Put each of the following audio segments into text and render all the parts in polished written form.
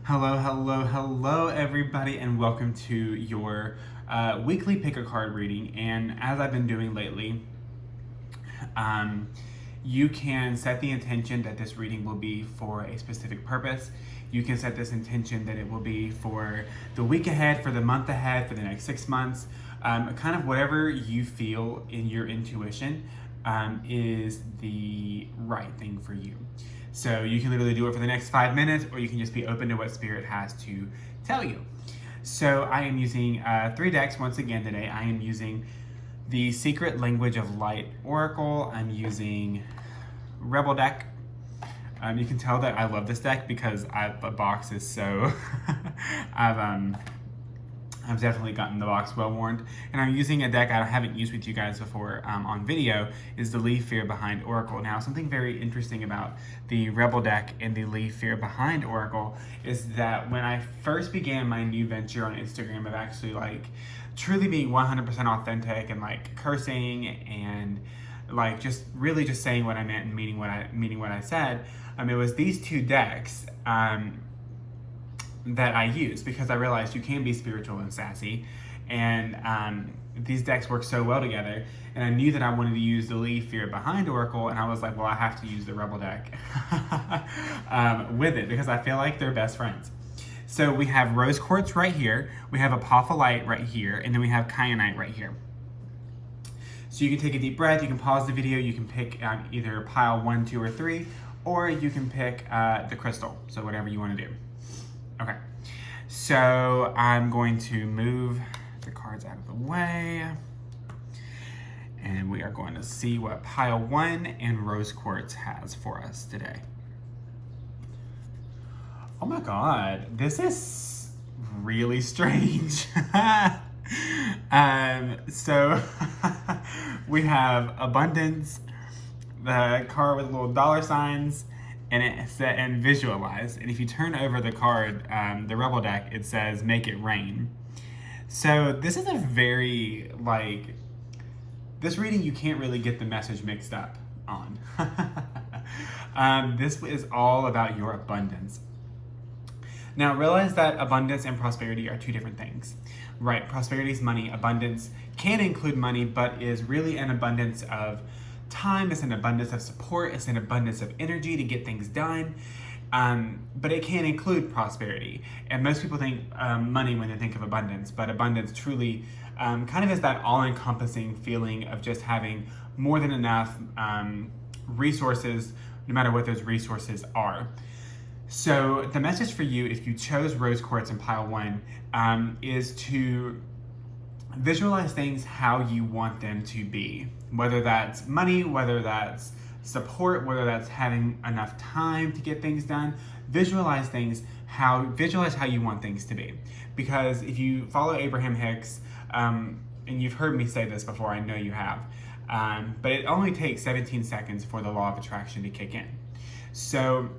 Hello, hello, hello, everybody, and welcome to your weekly pick a card reading. And as I've been doing lately, um, you can set the intention that this reading will be for a specific purpose. You can set this intention that it will be for the week ahead, for the month ahead, for the next 6 months, kind of whatever you feel in your intuition is the right thing for you. So you can literally do it for the next 5 minutes, or you can just be open to what Spirit has to tell you. So I am using 3 decks once again today. I am using the Secret Language of Light Oracle. I'm using Rebel deck. You can tell that I love this deck because the box is so. I've definitely gotten the box well worn, and I'm using a deck I haven't used with you guys before on video. Is the Leave Fear Behind Oracle. Now, something very interesting about the Rebel deck and the Leave Fear Behind Oracle is that when I first began my new venture on Instagram of actually truly being 100% authentic and cursing and just really just saying what I meant and meaning what I said, it was these 2 decks that I use because I realized you can be spiritual and sassy, and these decks work so well together. And I knew that I wanted to use the Leave Fear Behind Oracle, and I was like, well, I have to use the Rebel deck with it because I feel like they're best friends. So we have Rose Quartz right here, we have Apophyllite right here, and then we have Kyanite right here. So you can take a deep breath, you can pause the video, you can pick either pile 1, 2, or 3, or you can pick the crystal, so whatever you want to do. Okay, so I'm going to move the cards out of the way, and we are going to see what pile 1 and Rose Quartz has for us today. Oh my god, this is really strange. So we have Abundance, the card with little dollar signs, and it said, and Visualize. And if you turn over the card, the Rebel deck, it says Make It Rain. So this is a very this reading you can't really get the message mixed up on. This is all about your abundance. Now realize that abundance and prosperity are 2 different things, right? Prosperity is money. Abundance can include money, but is really an abundance of time, it's an abundance of support, it's an abundance of energy to get things done, but it can include prosperity. And most people think money when they think of abundance, but abundance truly kind of is that all-encompassing feeling of just having more than enough resources, no matter what those resources are. So the message for you, if you chose Rose Quartz in pile 1, is to visualize things how you want them to be. Whether that's money, whether that's support, whether that's having enough time to get things done. Visualize how you want things to be. Because if you follow Abraham Hicks, and you've heard me say this before, I know you have, but it only takes 17 seconds for the law of attraction to kick in. So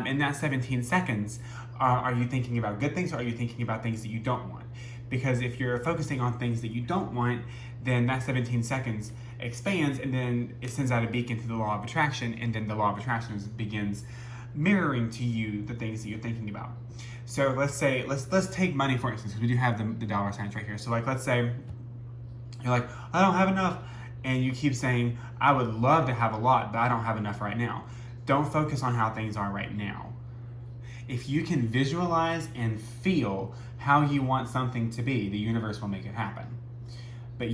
in that 17 seconds, are you thinking about good things, or are you thinking about things that you don't want? Because if you're focusing on things that you don't want, then that 17 seconds expands, and then it sends out a beacon to the law of attraction, and then the law of attraction begins mirroring to you the things that you're thinking about. So let's take money for instance, because we do have the dollar signs right here. So let's say you're like, I don't have enough, and you keep saying, I would love to have a lot, but I don't have enough right now. Don't focus on how things are right now. If you can visualize and feel how you want something to be, the universe will make it happen. But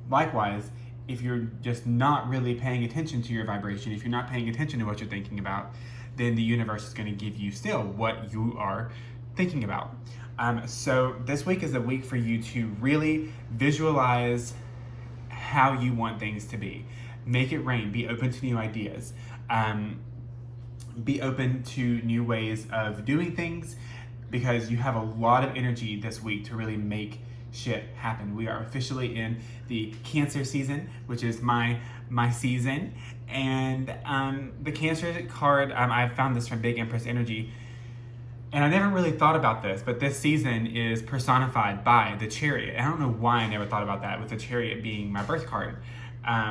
likewise, if you're just not really paying attention to your vibration, if you're not paying attention to what you're thinking about, then the universe is going to give you still what you are thinking about. So this week is a week for you to really visualize how you want things to be. Make it rain. Be open to new ideas. Be open to new ways of doing things, because you have a lot of energy this week to really make shit happen. We are officially in the Cancer season, which is my season, and the Cancer card, I found this from Big Empress Energy, and I never really thought about this, but this season is personified by the Chariot. I don't know why I never thought about that, with the Chariot being my birth card,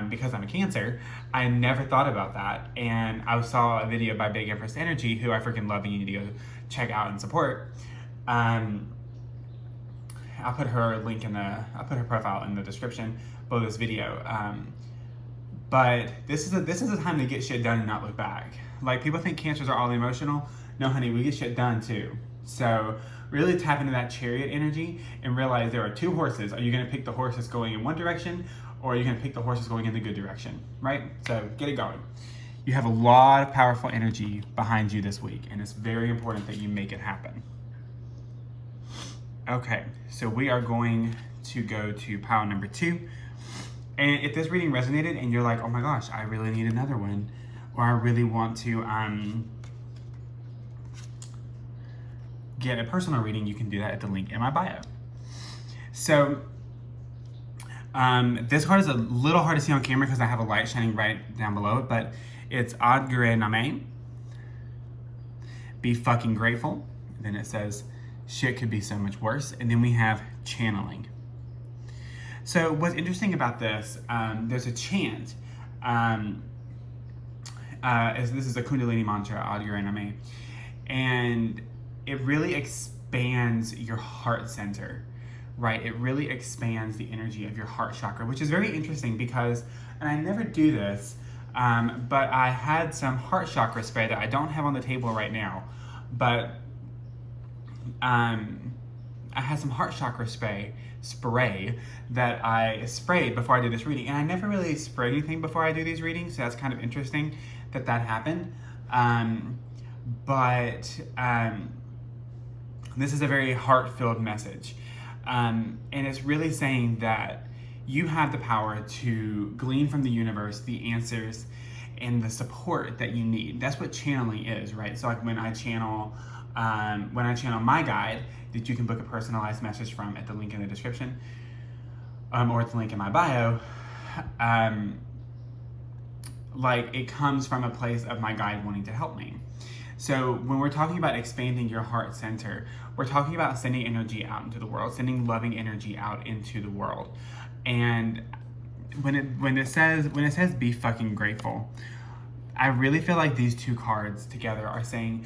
because I'm a Cancer, I never thought about that. And I saw a video by Big Empress Energy, who I freaking love and you need to go check out and support. I'll put her profile in the description below this video. But this is a time to get shit done and not look back. Like, people think Cancers are all emotional. No, honey, we get shit done too. So really tap into that Chariot energy and realize there are two horses. Are you going to pick the horse that's going in one direction, or are you going to pick the horse that's going in the good direction, right? So get it going. You have a lot of powerful energy behind you this week, and it's very important that you make it happen. Okay, so we are going to go to pile number 2. And if this reading resonated and you're like, oh my gosh, I really need another one, or I really want to get a personal reading, you can do that at the link in my bio. So this card is a little hard to see on camera because I have a light shining right down below it, but it's Ad Gure Name. Be fucking grateful. And then it says, shit could be so much worse. And then we have channeling. So what's interesting about this, there's a chant. This is a Kundalini mantra, Ad Gure Name. And it really expands your heart center, right? It really expands the energy of your heart chakra, which is very interesting because, and I never do this, but I had some heart chakra spray that I don't have on the table right now, but I had some heart chakra spray that I sprayed before I did this reading, and I never really spray anything before I do these readings, so that's kind of interesting that happened. This is a very heart-filled message, and it's really saying that you have the power to glean from the universe the answers and the support that you need. That's what channeling is, right? So like when I channel my guide that you can book a personalized message from at the link in the description, or at the link in my bio, like it comes from a place of my guide wanting to help me. So when we're talking about expanding your heart center, we're talking about sending energy out into the world, sending loving energy out into the world. And when it says be fucking grateful, I really feel like these two cards together are saying,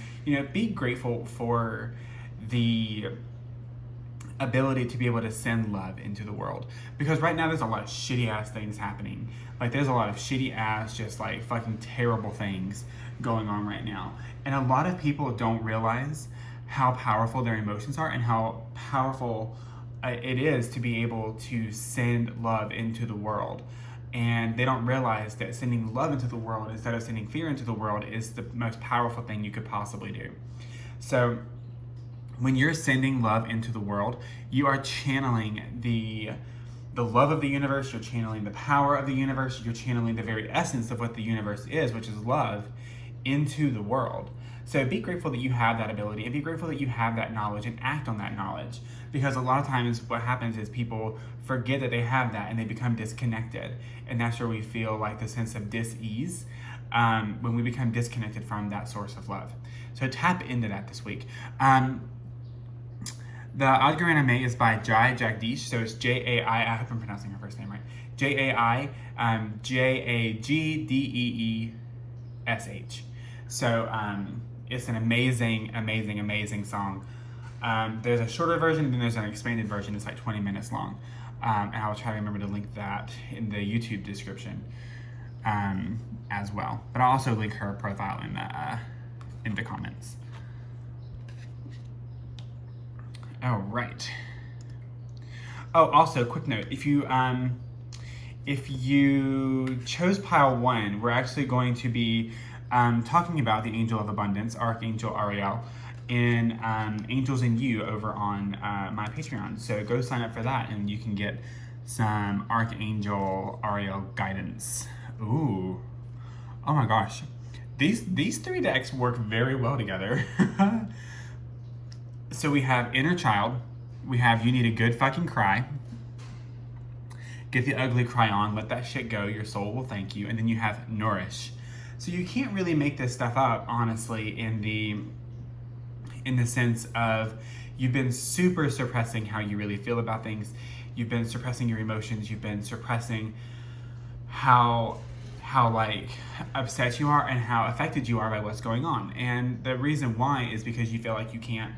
be grateful for the ability to be able to send love into the world. Because right now there's a lot of shitty ass things happening. Like there's a lot of shitty ass, just like fucking terrible things going on right now. And a lot of people don't realize how powerful their emotions are and how powerful it is to be able to send love into the world. And they don't realize that sending love into the world instead of sending fear into the world is the most powerful thing you could possibly do. So when you're sending love into the world, you are channeling the love of the universe, you're channeling the power of the universe, you're channeling the very essence of what the universe is, which is love, into the world. So be grateful that you have that ability, and be grateful that you have that knowledge and act on that knowledge. Because a lot of times what happens is people forget that they have that and they become disconnected. And that's where we feel like the sense of dis-ease when we become disconnected from that source of love. So tap into that this week. The Ad Gure Name is by Jai Jagdish, so it's J-A-I, I hope I'm pronouncing her first name right, J-A-I, J-A-G-D-E-E-S-H. So it's an amazing, amazing, amazing song. There's a shorter version, and then there's an expanded version. It's like 20 minutes long. And I will try to remember to link that in the YouTube description as well. But I'll also link her profile in the comments. All right. Oh, also, quick note: if you chose pile 1, we're actually going to be talking about the Angel of Abundance, Archangel Ariel, in Angels in You over on my Patreon. So go sign up for that, and you can get some Archangel Ariel guidance. Ooh, oh my gosh, these 3 decks work very well together. So we have Inner Child, we have You Need a Good Fucking Cry, Get the Ugly Cry On, Let That Shit Go, Your Soul Will Thank You, and then you have Nourish. So you can't really make this stuff up, honestly, in the sense of you've been super suppressing how you really feel about things, you've been suppressing your emotions, you've been suppressing how like upset you are and how affected you are by what's going on. And the reason why is because you feel like you can't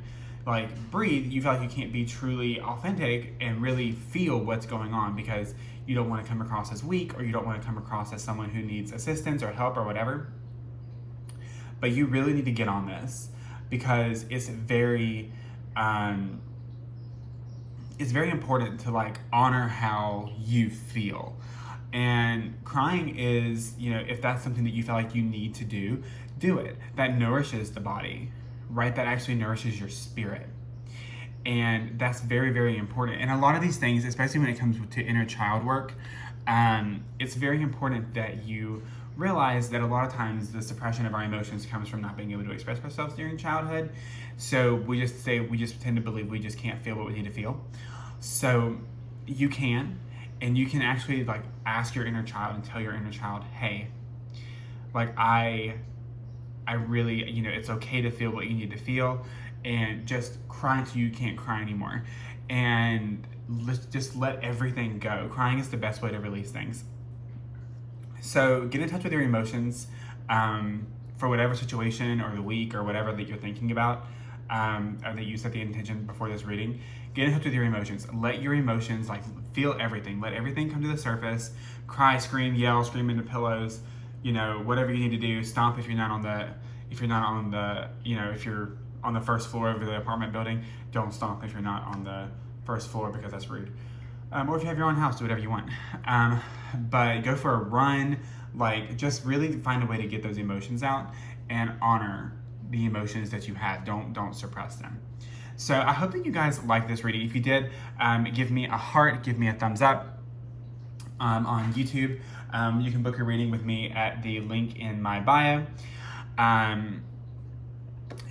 like breathe, you feel like you can't be truly authentic and really feel what's going on because you don't want to come across as weak, or you don't want to come across as someone who needs assistance or help or whatever. But you really need to get on this because it's very important to like honor how you feel. And crying is, you know, if that's something that you feel like you need to do it. That nourishes the body, right? That actually nourishes your spirit. And that's very, very important. And a lot of these things, especially when it comes to inner child work, it's very important that you realize that a lot of times the suppression of our emotions comes from not being able to express ourselves during childhood. So we just tend to believe we just can't feel what we need to feel. So you can, and you can actually like ask your inner child and tell your inner child, hey, like I really, you know, it's okay to feel what you need to feel, and just cry until you can't cry anymore. And let's just let everything go. Crying is the best way to release things. So get in touch with your emotions for whatever situation or the week or whatever that you're thinking about, or that you set the intention before this reading. Get in touch with your emotions. Let your emotions like feel everything. Let everything come to the surface. Cry, scream, yell, scream into pillows. You know, whatever you need to do. Stomp if you're not on the, you know, if you're on the first floor of the apartment building. Don't stomp if you're not on the first floor because that's rude. Or if you have your own house, do whatever you want. But go for a run. Like, just really find a way to get those emotions out and honor the emotions that you have. Don't suppress them. So I hope that you guys liked this reading. If you did, give me a heart, give me a thumbs up on YouTube. You can book a reading with me at the link in my bio,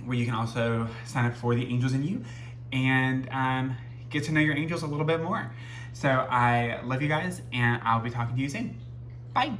where you can also sign up for the Angels in You and get to know your angels a little bit more. So I love you guys, and I'll be talking to you soon. Bye.